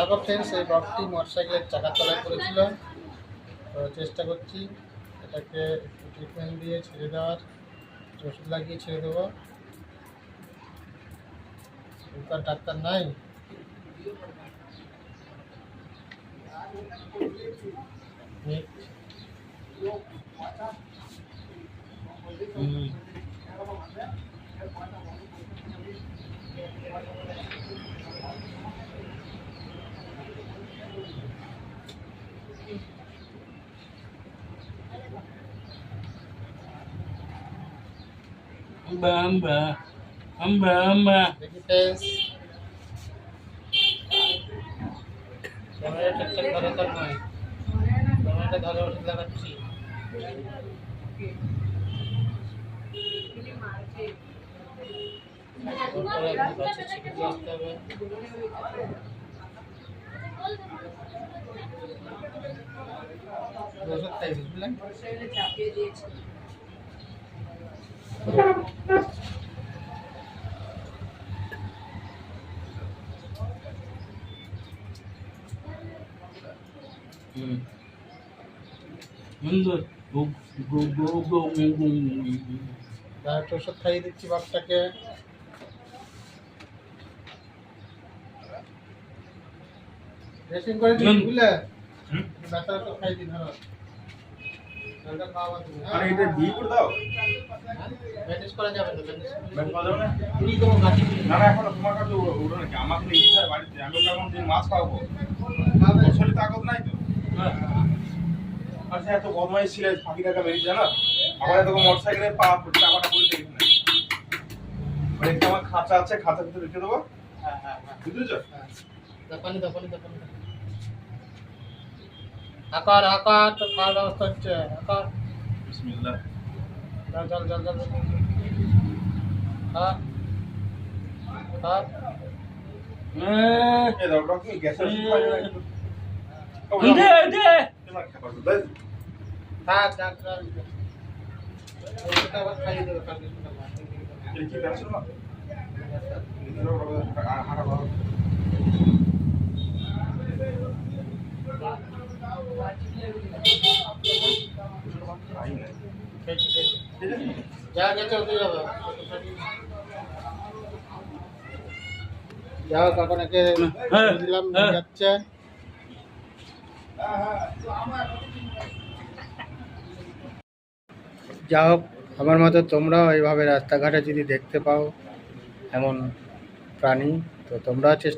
তারপর ফ্রেন্ডস এই বাঘটি মোটরসাইকেলের চাকার তলায় পড়েছিল। তো চেষ্টা করছি এটাকে একটু ট্রিটমেন্ট দিয়ে ছেড়ে দেওয়ার, ওষুধ লাগিয়ে ছেড়ে দেবো। তার ডাক্তার নাই। দেখি ফ্রেন্ডস, ক্যামেরা ঠিকঠাক ধরে তার নয়, ক্যামেরাটা ধরে ওষুধ লাগাচ্ছি। গাছের ছিটে দিয়ে আসতে হবে। ওষুধ খাইছি বুঝলেন। ডাক্তার ওষুধ খাইয়ে দিচ্ছি বাচ্চাকে। ড্রেসিং করে দিন বুঝলে, ডাক্তার ওষুধ খাইয়ে দিন। ধরো আরে এটা দিয়ে করে দাও, ব্যান্ডেজ করা যাবে না। ব্যান্ড করা যাবে না? পুরি দেবো গাছে। না না, এখন তোমার কাছে ওটা নাকি আমাকে নিয়ে যেতে হয় বাড়িতে। আমি এখন দিন মাছ খাওয়াবো, শরীরে তাকত নাই তো। আচ্ছা, এত বদমাইশ ছিল, ফাঁকি টাকা বেরিয়ে যায় না। আমার এত মোটরসাইকেলে পা চাকাটা পড়েছে এখানে। মানে একটা আমার খাঁচা আছে, খাঁচার ভিতরে রেখে দেবো। হ্যাঁ, বুঝেছো? পানি দাও, পানি দাও, পানি দাও। আকার আকার তো খাওয়ার ব্যবস্থা হচ্ছে। আকার বিসমিল্লাহ। জল জল জল জল। হ্যাঁ হ্যাঁ। এই দাও, ডক্টর গ্যাসের ওষুধ খাওয়া যাবে একটু? তোমার খাবার দাও। থাক ডাক্তার, ওষুধটা আবার খাইয়ে দেবে কালকে সকালে। এই কি ব্যাপার না? হাঁটা ভালো। যা গেছে ওতে যাবে। যাও তখন একে দিলাম, যাচ্ছে। যা হোক, আমার মতো তোমরাও এইভাবে রাস্তাঘাটে যদি দেখতে পাও এমন প্রাণী, তো তোমরাও চেষ্টা